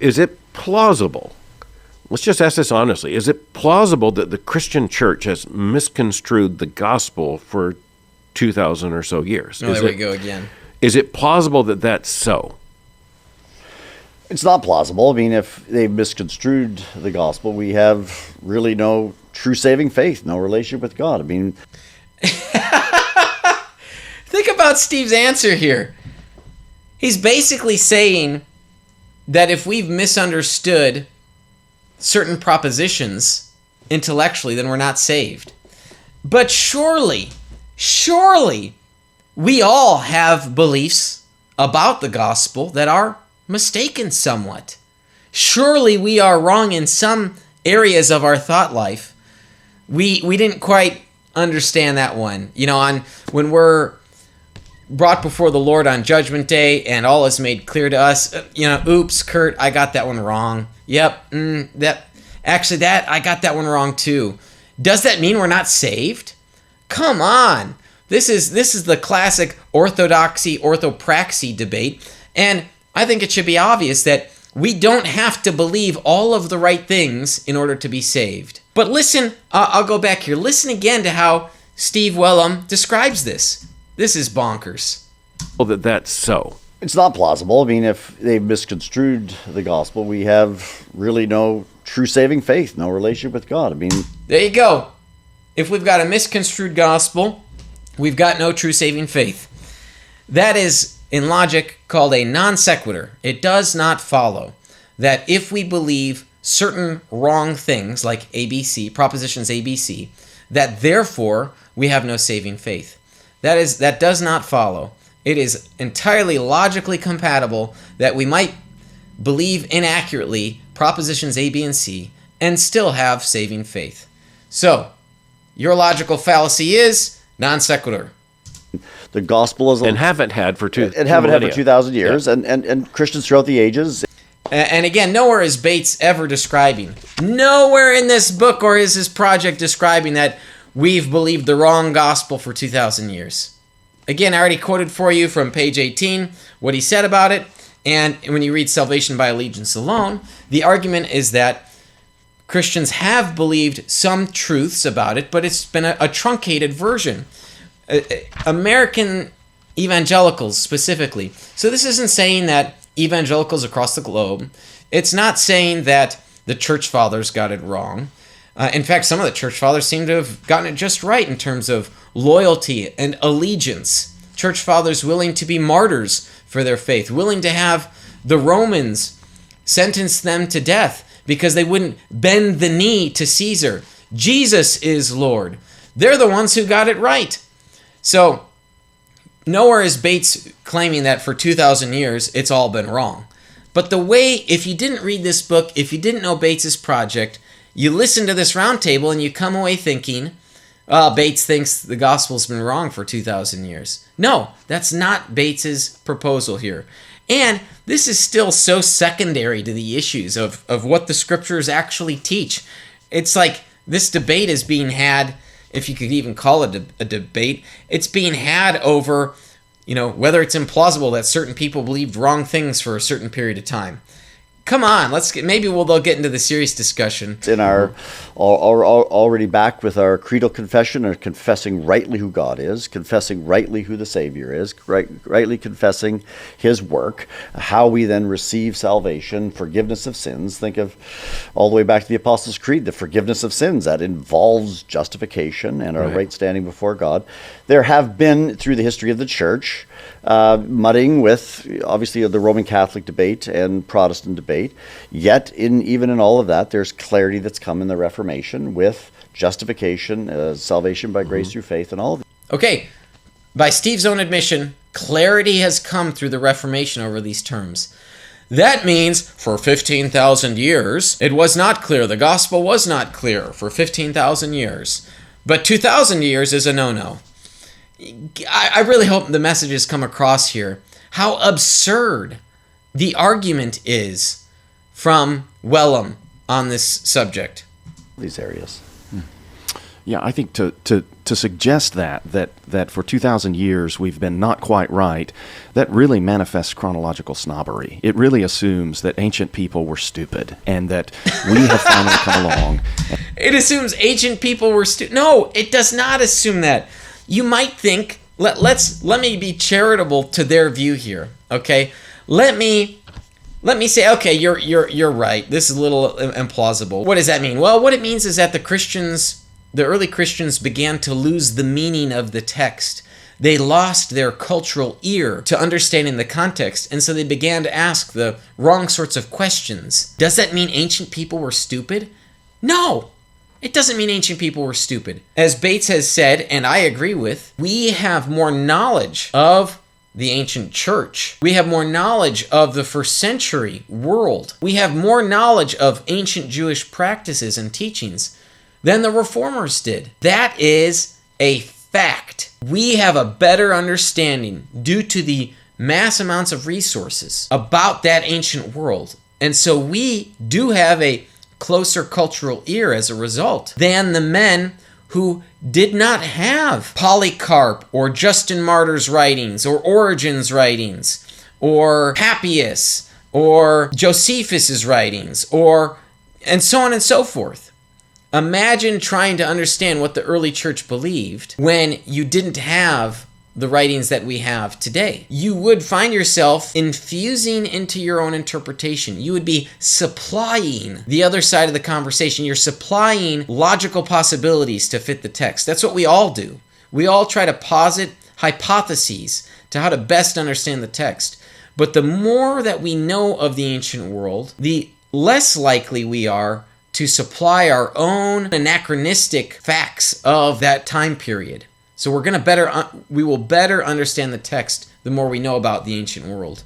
is it plausible? Let's just ask this honestly. Is it plausible that the Christian church has misconstrued the gospel for 2,000 or so years? Oh, there we go again. Is it plausible that that's so? It's not plausible. I mean, if they've misconstrued the gospel, we have really no true saving faith, no relationship with God. I mean, think about Steve's answer here. He's basically saying that if we've misunderstood certain propositions intellectually, then we're not saved. But surely, we all have beliefs about the gospel that are mistaken somewhat. Surely we are wrong in some areas of our thought life. We didn't quite understand that one. When we're brought before the Lord on Judgment Day and all is made clear to us, oops, Kurt, I got that one wrong. Yep, I got that one wrong too. Does that mean we're not saved? Come on. This is the classic orthopraxy debate, and I think it should be obvious that we don't have to believe all of the right things in order to be saved. But listen, I'll go back here. Listen again to how Steve Wellum describes this. This is bonkers. Well, that's so. It's not plausible. I mean, if they've misconstrued the gospel, we have really no true saving faith, no relationship with God. I mean, there you go. If we've got a misconstrued gospel, we've got no true saving faith. That is, in logic, called a non sequitur. It does not follow that if we believe certain wrong things, like ABC, propositions ABC, that therefore we have no saving faith. That does not follow. It is entirely logically compatible that we might believe inaccurately propositions A, B, and C and still have saving faith. So, your logical fallacy is non sequitur. The gospel is... And haven't had for 2,000 years, yeah. and Christians throughout the ages. And again, nowhere is Bates ever describing, nowhere in this book or is his project describing that we've believed the wrong gospel for 2,000 years. Again, I already quoted for you from page 18 what he said about it. And when you read Salvation by Allegiance Alone, the argument is that Christians have believed some truths about it, but it's been a truncated version. American evangelicals specifically. So this isn't saying that evangelicals across the globe. It's not saying that the church fathers got it wrong. In fact, some of the church fathers seem to have gotten it just right in terms of loyalty and allegiance. Church fathers willing to be martyrs for their faith, willing to have the Romans sentence them to death because they wouldn't bend the knee to Caesar. Jesus is Lord. They're the ones who got it right. So, nowhere is Bates claiming that for 2,000 years it's all been wrong. But the way, if you didn't read this book, if you didn't know Bates's project, you listen to this roundtable and you come away thinking, Bates thinks the gospel's been wrong for 2,000 years. No, that's not Bates's proposal here. And this is still so secondary to the issues of what the scriptures actually teach. It's like this debate is being had, if you could even call it a debate, it's being had over, whether it's implausible that certain people believed wrong things for a certain period of time. Come on, they'll get into the serious discussion. In our already back with our creedal confession, or confessing rightly who God is, confessing rightly who the Savior is, rightly confessing His work, how we then receive salvation, forgiveness of sins. Think of all the way back to the Apostles' Creed, the forgiveness of sins that involves justification and our right standing before God. There have been through the history of the church mudding with obviously the Roman Catholic debate and Protestant debate. Yet, even in all of that, there's clarity that's come in the Reformation with justification, salvation by grace through faith, and all of it. Okay, by Steve's own admission, clarity has come through the Reformation over these terms. That means for 15,000 years, it was not clear. The gospel was not clear for 15,000 years. But 2,000 years is a no-no. I really hope the message has come across here. How absurd the argument is from Wellum on this subject. These areas. Yeah, I think to suggest that for 2,000 years we've been not quite right, that really manifests chronological snobbery. It really assumes that ancient people were stupid and that we have finally come along. It assumes ancient people were stupid. No, it does not assume that. You might think, let me be charitable to their view here, okay? Let me say, okay, you're right. This is a little implausible. What does that mean? Well, what it means is that the early Christians began to lose the meaning of the text. They lost their cultural ear to understanding the context, and so they began to ask the wrong sorts of questions. Does that mean ancient people were stupid? No, it doesn't mean ancient people were stupid. As Bates has said, and I agree with, we have more knowledge of the ancient church. We have more knowledge of the first century world. We have more knowledge of ancient Jewish practices and teachings than the reformers did. That is a fact. We have a better understanding due to the mass amounts of resources about that ancient world. And so we do have a closer cultural ear as a result than the men who did not have Polycarp or Justin Martyr's writings or Origen's writings or Papias or Josephus's writings and so on and so forth. Imagine trying to understand what the early church believed when you didn't have the writings that we have today. You would find yourself infusing into your own interpretation. You would be supplying the other side of the conversation. You're supplying logical possibilities to fit the text. That's what we all do. We all try to posit hypotheses to how to best understand the text. But the more that we know of the ancient world, the less likely we are to supply our own anachronistic facts of that time period. So we will better understand the text the more we know about the ancient world.